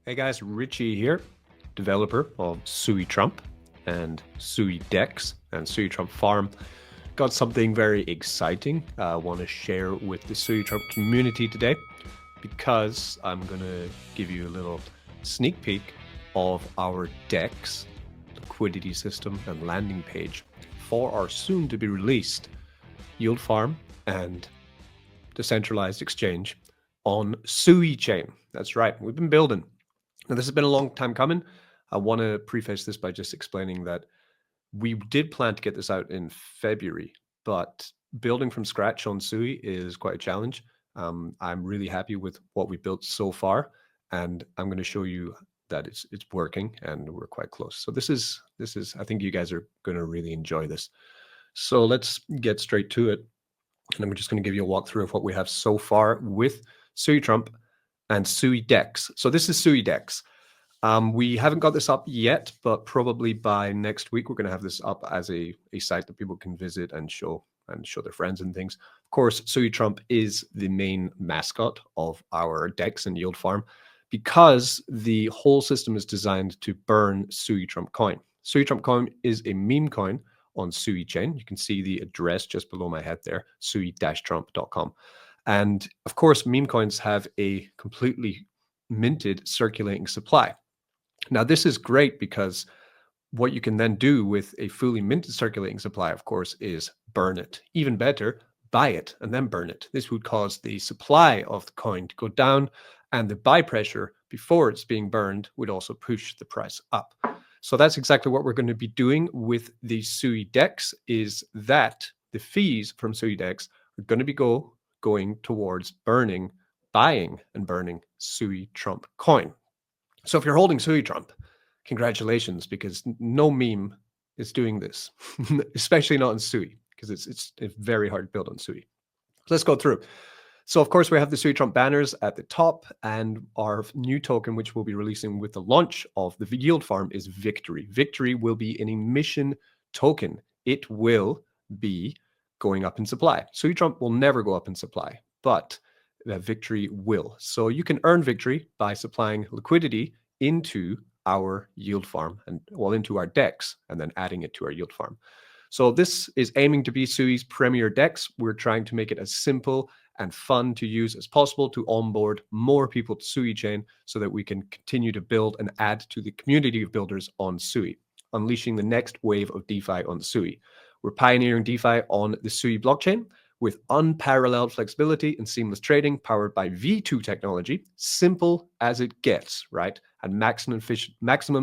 Hey guys, Richie here, developer of Sui Trump and SUIDEX and Sui Trump Farm. Got something very exciting I want to share with the Sui Trump community today because I'm going to give you a little sneak peek of our DEX, liquidity system, and landing page for our soon to be released yield farm and decentralized exchange on Sui chain. That's right, we've been building. Now, this has been a long time coming. I want to preface this by just explaining that we did plan to get this out in February, but building from scratch on Sui is quite a challenge. I'm really happy with what we built so far, and I'm going to show you that it's working, and we're quite close. So this is I think you guys are going to really enjoy this. So let's get straight to it, and I'm just going to give you a walkthrough of what we have so far with Sui Trump and SUIDEX. So this is SUIDEX. We haven't got this up yet, but probably by next week, we're going to have this up as a site that people can visit and show their friends and things. Of course, Sui Trump is the main mascot of our DEX and yield farm because the whole system is designed to burn Sui Trump coin. Sui Trump coin is a meme coin on Sui chain. You can see the address just below my head there, sui-trump.com. And of course, meme coins have a completely minted circulating supply. Now, this is great because what you can then do with a fully minted circulating supply, of course, is burn it. Even better, buy it and then burn it. This would cause the supply of the coin to go down, and the buy pressure before it's being burned would also push the price up. So that's exactly what we're going to be doing with the SUIDEX, is that the fees from SUIDEX are going to be going towards buying and burning Sui Trump coin. So if you're holding Sui Trump, congratulations, because no meme is doing this, especially not in Sui, because it's very hard to build on Sui. So let's go through. So of course we have the Sui Trump banners at the top, and our new token, which we'll be releasing with the launch of the yield farm, is Victory. Victory will be an emission token. It will be going up in supply. Sui Trump will never go up in supply, but that Victory will. So you can earn Victory by supplying liquidity into our yield farm and into our DEX, and then adding it to our yield farm. So this is aiming to be Sui's premier DEX. We're trying to make it as simple and fun to use as possible to onboard more people to Sui chain so that we can continue to build and add to the community of builders on Sui, unleashing the next wave of DeFi on Sui. We're pioneering DeFi on the Sui blockchain with unparalleled flexibility and seamless trading powered by V2 technology, simple as it gets, right? And maximum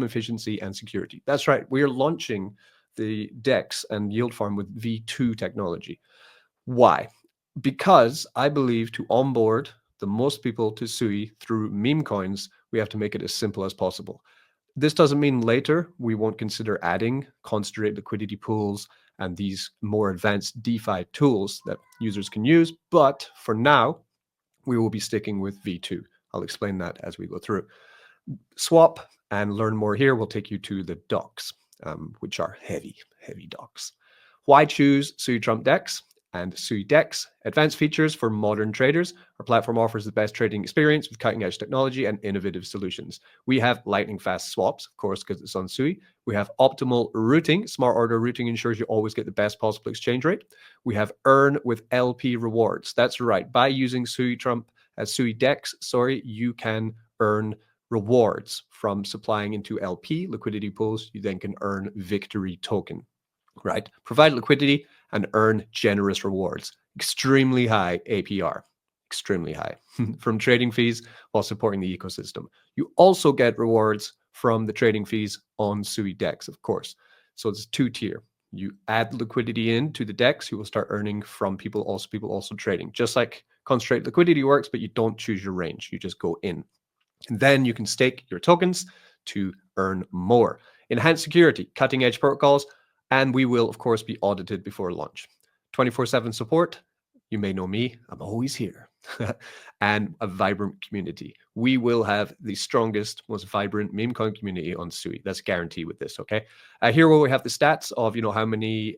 efficiency and security. That's right, we are launching the DEX and yield farm with V2 technology. Why? Because I believe to onboard the most people to Sui through meme coins, we have to make it as simple as possible. This doesn't mean later we won't consider adding concentrate liquidity pools and these more advanced DeFi tools that users can use. But for now, we will be sticking with V2. I'll explain that as we go through. Swap and learn more here will take you to the docs, which are heavy docs. Why choose Sui Trump DEX and SUIDEX? Advanced features for modern traders. Our platform offers the best trading experience with cutting-edge technology and innovative solutions. We have lightning-fast swaps, of course, because it's on Sui. We have optimal routing. Smart order routing ensures you always get the best possible exchange rate. We have earn with LP rewards. That's right. By using Sui Trump as SUIDEX, you can earn rewards from supplying into LP liquidity pools. You then can earn Victory token, right? Provide liquidity and earn generous rewards. Extremely high APR, extremely high from trading fees while supporting the ecosystem. You also get rewards from the trading fees on SUIDEX, of course. So it's two-tier. You add liquidity into the DEX, you will start earning from people also trading. Just like concentrate liquidity works, but you don't choose your range. You just go in. And then you can stake your tokens to earn more. Enhanced security, cutting-edge protocols, and we will, of course, be audited before launch. 24/7 support. You may know me. I'm always here. And a vibrant community. We will have the strongest, most vibrant meme coin community on Sui. That's a guarantee with this, okay? Here where we have the stats of, how many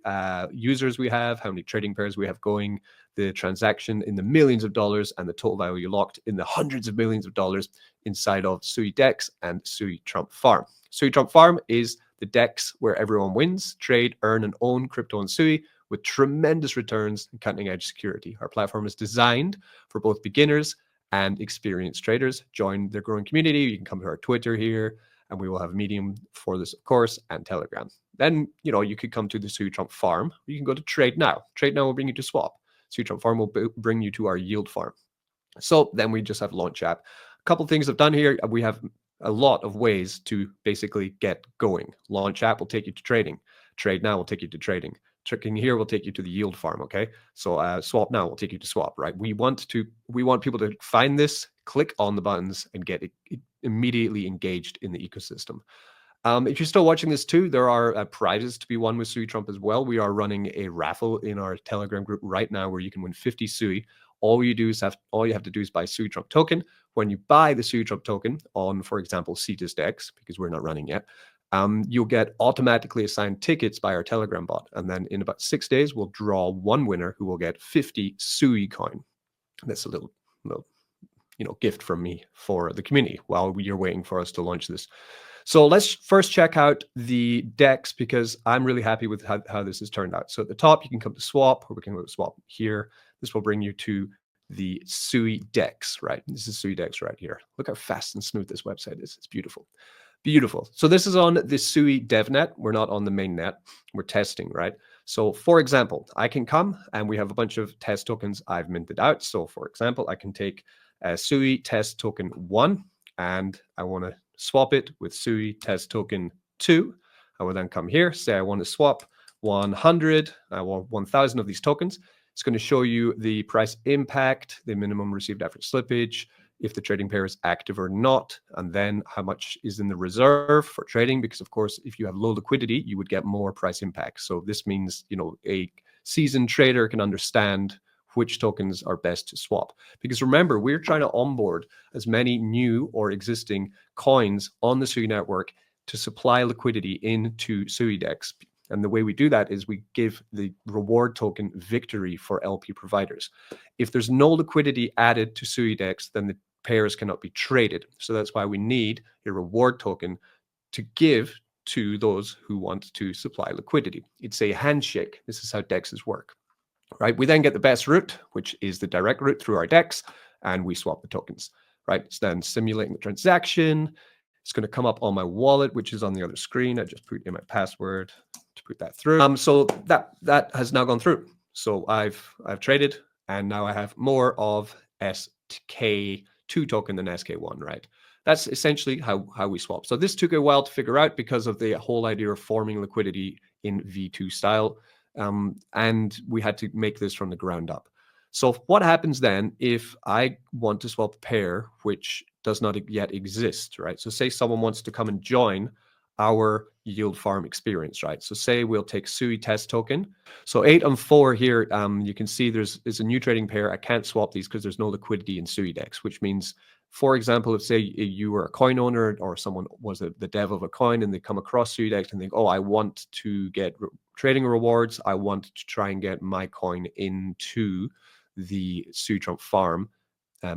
users we have, how many trading pairs we have going, the transaction in the millions of dollars and the total value locked in the hundreds of millions of dollars inside of SUIDEX and Sui Trump Farm. Sui Trump Farm is the DEX where everyone wins, trade, earn, and own crypto and Sui with tremendous returns and cutting-edge security. Our platform is designed for both beginners and experienced traders. Join their growing community. You can come to our Twitter here, and we will have a Medium for this, of course, and Telegram. Then, you could come to the Sui Trump Farm. You can go to Trade Now. Trade Now will bring you to Swap. Sui Trump Farm will bring you to our Yield Farm. So then we just have Launch App. A couple things I've done here. We have a lot of ways to basically get going. Launch App will take you to trading. Trade Now will take you to trading. Tricking here will take you to the Yield Farm, okay? So Swap Now will take you to Swap, right? We want people to find this, click on the buttons, and get immediately engaged in the ecosystem. If you're still watching this too, there are prizes to be won with Sui Trump as well. We are running a raffle in our Telegram group right now where you can win 50 Sui. All you have to do is buy Sui Trump token. When you buy the Sui Trump token on, for example, SUIDEX, because we're not running yet, you'll get automatically assigned tickets by our Telegram bot. And then in about 6 days, we'll draw one winner who will get 50 Sui coin. That's a little gift from me for the community while you're waiting for us to launch this. So let's first check out the DEX because I'm really happy with how this has turned out. So at the top, you can come to Swap, or we can go to Swap here. This will bring you to the SUIDEX, right? This is SUIDEX right here. Look how fast and smooth this website is. It's beautiful. Beautiful. So this is on the Sui DevNet. We're not on the main net. We're testing, right? So for example, I can come and we have a bunch of test tokens I've minted out. So for example, I can take Sui test token 1 and I want to swap it with Sui test token 2. I will then come here, say I want to swap 100, I want 1,000 of these tokens. It's going to show you the price impact, the minimum received after slippage, if the trading pair is active or not, and then how much is in the reserve for trading, because of course, if you have low liquidity, you would get more price impact. So this means, a seasoned trader can understand which tokens are best to swap. Because remember, we're trying to onboard as many new or existing coins on the Sui network to supply liquidity into SUIDEX. And the way we do that is we give the reward token victory for LP providers. If there's no liquidity added to SUIDEX, then the pairs cannot be traded. So that's why we need a reward token to give to those who want to supply liquidity. It's a handshake. This is how DEXs work, right? We then get the best route, which is the direct route through our DEX, and we swap the tokens, right? It's then simulating the transaction. It's going to come up on my wallet, which is on the other screen. I just put in my password to put that through. So that has now gone through. So I've traded, and now I have more of SK2 token than SK1, right? That's essentially how we swap. So this took a while to figure out because of the whole idea of forming liquidity in V2 style. And we had to make this from the ground up. So what happens then if I want to swap a pair which does not yet exist, right? So say someone wants to come and join our yield farm experience, right? So say we'll take Sui test token. So 8 and 4 here, you can see there's a new trading pair. I can't swap these because there's no liquidity in SUIDEX, which means, for example, if say you were a coin owner or someone was the dev of a coin and they come across SUIDEX and think, oh, I want to get trading rewards. I want to try and get my coin into the Sui Trump farm,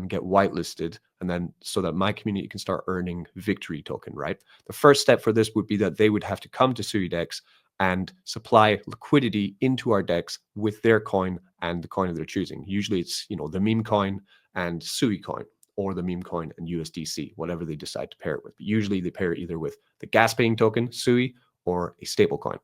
get whitelisted, and then so that my community can start earning victory token, right? The first step for this would be that they would have to come to SUIDEX and supply liquidity into our DEX with their coin and the coin of their choosing. Usually it's, the meme coin and Sui coin, or the meme coin and USDC, whatever they decide to pair it with. But usually they pair it either with the gas paying token, Sui, or a stable coin.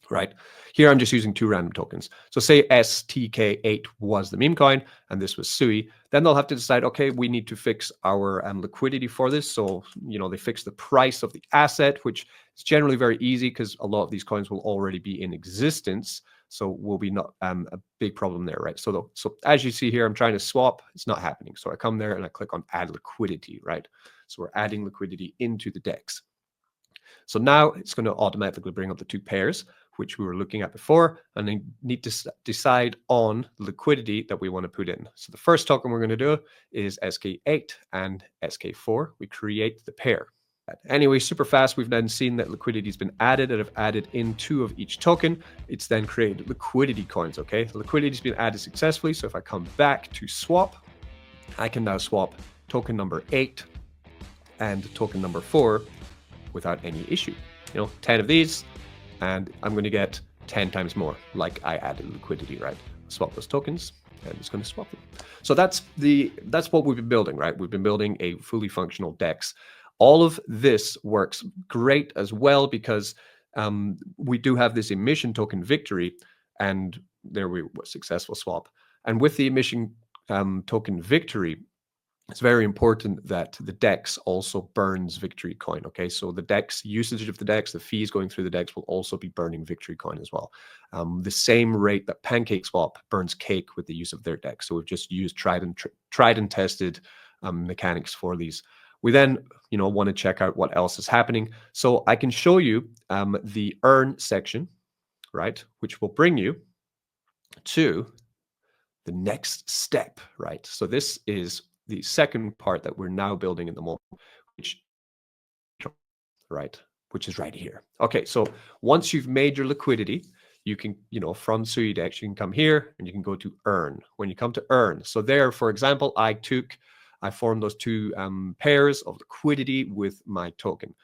Right here, I'm just using 2 random tokens. So say STK8 was the meme coin and this was Sui. Then they'll have to decide, okay, we need to fix our liquidity for this. So, they fix the price of the asset, which is generally very easy because a lot of these coins will already be in existence. So will be not a big problem there, right? So as you see here, I'm trying to swap. It's not happening. So I come there and I click on add liquidity, right? So we're adding liquidity into the DEX. So now it's going to automatically bring up the 2 pairs, which we were looking at before, and then need to decide on liquidity that we want to put in. So the first token we're going to do is SK8 and SK4. We create the pair. Anyway, super fast, we've then seen that liquidity has been added, and I've added in 2 of each token. It's then created liquidity coins, okay? The liquidity has been added successfully, so if I come back to swap, I can now swap token number 8 and token number 4 without any issue. 10 of these, and I'm going to get 10 times more, like I added liquidity, right? Swap those tokens, and it's going to swap them. So that's what we've been building, right? We've been building a fully functional DEX. All of this works great as well because we do have this emission token victory, and there we were, successful swap. And with the emission token victory, it's very important that the DEX also burns victory coin. Okay, so the DEX usage of the DEX, the fees going through the DEX will also be burning victory coin as well. The same rate that PancakeSwap burns cake with the use of their DEX. So we've just used tried and tested mechanics for these. We then, want to check out what else is happening. So I can show you the earn section, right, which will bring you to the next step, right? So this is the second part that we're now building at the moment, which is right here. Okay, so once you've made your liquidity, you can, from SUIDEX, you can come here and you can go to earn. When you come to earn, so there, for example, I formed those 2 pairs of liquidity with my token,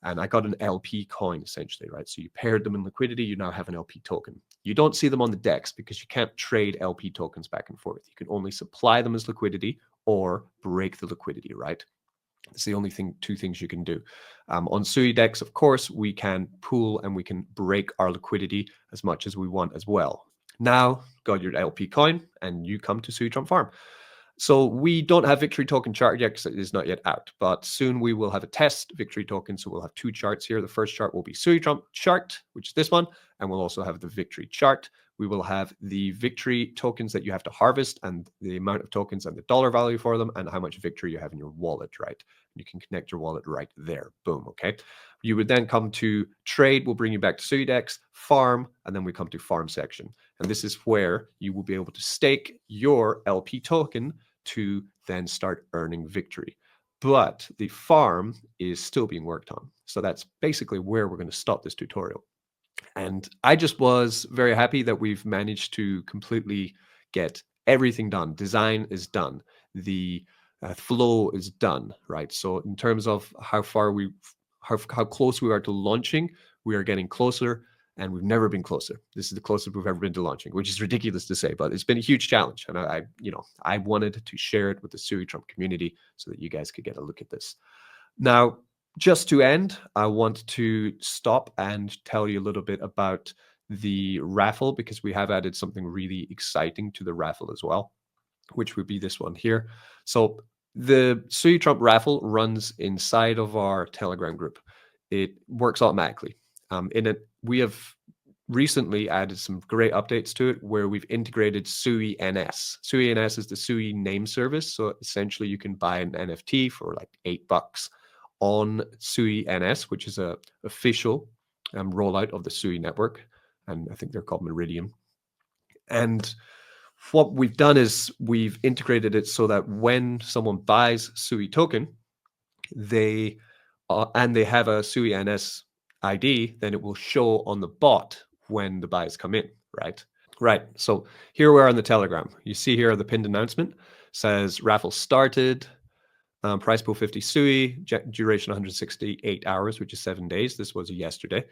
and I got an LP coin essentially, right? So you paired them in liquidity, you now have an LP token. You don't see them on the DEX because you can't trade LP tokens back and forth. You can only supply them as liquidity or break the liquidity, right? It's the only 2 things you can do. On SUIDEX, of course, we can pool and we can break our liquidity as much as we want as well. Now, got your LP coin, and you come to Sui Trump farm. So we don't have victory token chart yet because it is not yet out, but soon we will have a test victory token. So we'll have 2 charts here. The first chart will be Sui Trump chart, which is this one, and we'll also have the victory chart. We will have the victory tokens that you have to harvest and the amount of tokens and the dollar value for them and how much victory you have in your wallet, right? You can connect your wallet right there. Boom, okay? You would then come to trade, will bring you back to SUIDEX, farm, and then we come to farm section. And this is where you will be able to stake your LP token to then start earning victory. But the farm is still being worked on. So that's basically where we're going to stop this tutorial. And I just was very happy that we've managed to completely get everything done. Design is done. The flow is done, right? So in terms of how close we are to launching, we are getting closer, and we've never been closer. This is the closest we've ever been to launching, which is ridiculous to say, but it's been a huge challenge. And I wanted to share it with the Sui Trump community so that you guys could get a look at this. Now, just to end, I want to stop and tell you a little bit about the raffle, because we have added something really exciting to the raffle as well, which would be this one here. So the Sui Trump raffle runs inside of our Telegram group. It works automatically. In it, we have recently added some great updates to it where we've integrated Sui NS. Sui NS is the Sui name service. So essentially you can buy an NFT for like $8 on Sui NS, which is a official rollout of the Sui network. And I think they're called Meridian. And what we've done is we've integrated it so that when someone buys Sui token, they have a Sui NS ID, then it will show on the bot when the buys come in, right? Right. So here we are on the Telegram. You see here the pinned announcement says raffle started, price pool 50 Sui, duration 168 hours, which is 7 days. This was yesterday.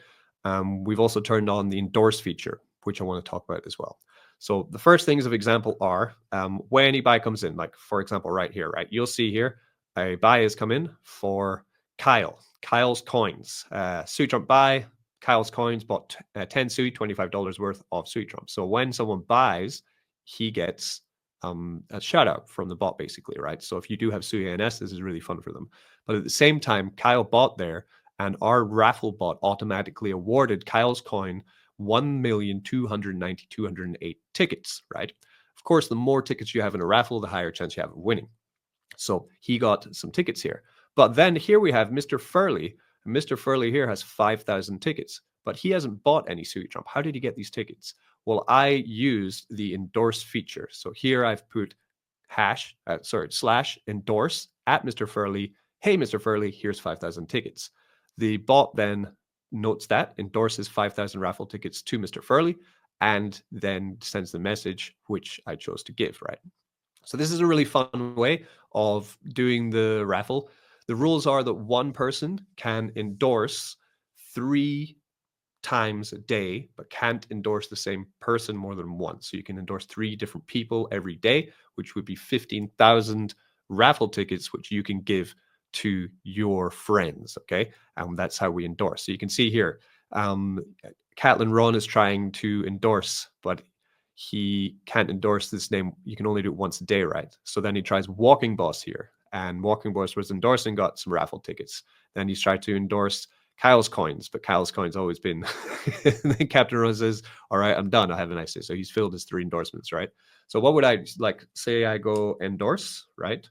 We've also turned on the endorse feature, which I want to talk about as well. So the first things of example are when any buy comes in, like for example, right here, right? You'll see here a buy has come in for Kyle's coins, Sui Trump buy, Kyle's coins bought 10 Sui, $25 worth of Sui Trump. So when someone buys, he gets a shout out from the bot basically, right? So if you do have Sui NS, this is really fun for them. But at the same time, Kyle bought there, and our raffle bot automatically awarded Kyle's coin 1,290,208 tickets, right? Of course, the more tickets you have in a raffle, the higher chance you have of winning. So he got some tickets here. But then here we have Mr. Furley. Mr. Furley here has 5,000 tickets, but he hasn't bought any Sui Trump. How did he get these tickets? Well, I used the endorse feature. So here I've put /endorse at Mr. Furley, hey, Mr. Furley, here's 5,000 tickets. The bot then notes that, endorses 5,000 raffle tickets to Mr. Furley, and then sends the message which I chose to give, right? So this is a really fun way of doing the raffle. The rules are that one person can endorse 3 times a day, but can't endorse the same person more than once. So you can endorse 3 different people every day, which would be 15,000 raffle tickets, which you can give to your friends. Okay. And that's how we endorse. So you can see here, Catlin Ron is trying to endorse, but he can't endorse this name. You can only do it once a day, right? So then he tries Walking Boss here, and Walking Boss was endorsing, got some raffle tickets. Then he's tried to endorse Kyle's coins, but Kyle's coins always been. Then Captain Ron says, "All right, I'm done. I have a nice day." So he's filled his 3 endorsements, right? So what would I like? Say I go endorse, right?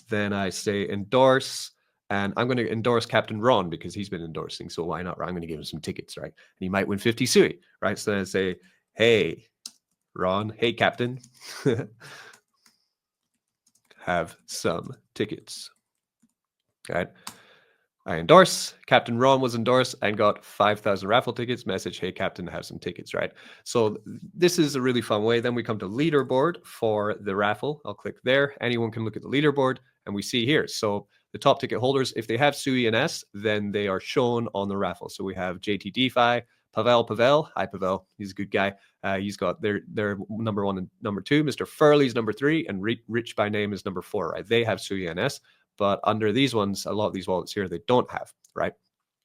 Then I say endorse, and I'm going to endorse Captain Ron because he's been endorsing. So why not? I'm going to give him some tickets, right? And he might win 50 Sui, right? So then I say, hey, Ron, hey, Captain, have some tickets, right? I endorse. Captain Ron was endorsed and got 5,000 raffle tickets. Message, hey, Captain, have some tickets, right? So this is a really fun way. Then we come to leaderboard for the raffle. I'll click there. Anyone can look at the leaderboard, and we see here. So the top ticket holders, if they have Sui and S, then they are shown on the raffle. So we have JT DeFi, Pavel. Hi, Pavel. He's a good guy. He's got their number 1 and number 2. Mr. Furley's number 3, and Rich by name is number 4, right? They have Sui and S. But under these ones, a lot of these wallets here, they don't have, right?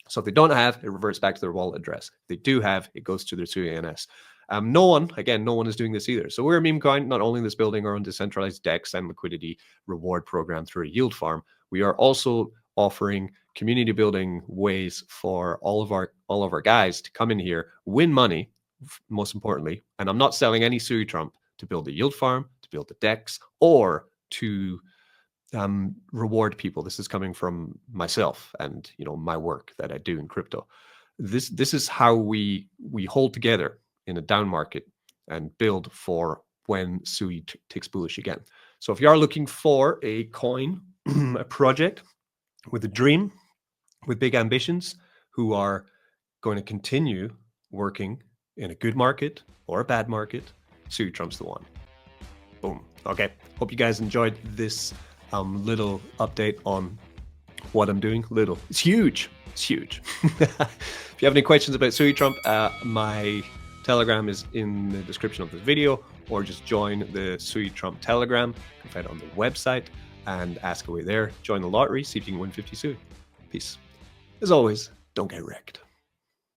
So if they don't have, it reverts back to their wallet address. If they do have, it goes to their Sui ANS. No one is doing this either. So we're a meme coin, not only this building our own decentralized DEX and liquidity reward program through a yield farm, we are also offering community building ways for all of our guys to come in here, win money, most importantly. And I'm not selling any Sui Trump to build a yield farm, to build the DEX, or to reward people. This is coming from myself and my work that I do in crypto. This is how we hold together in a down market and build for when Sui ticks bullish again. So if you are looking for a coin, a project with a dream, with big ambitions, who are going to continue working in a good market or a bad market, Sui Trump's the one. Boom. Okay. Hope you guys enjoyed this little update on what I'm doing. Little. It's huge. It's huge. If you have any questions about Sui Trump, my Telegram is in the description of this video, or just join the Sui Trump Telegram. You can find it on the website and ask away there. Join the lottery, see if you can win 50 Sui. Peace. As always, don't get wrecked.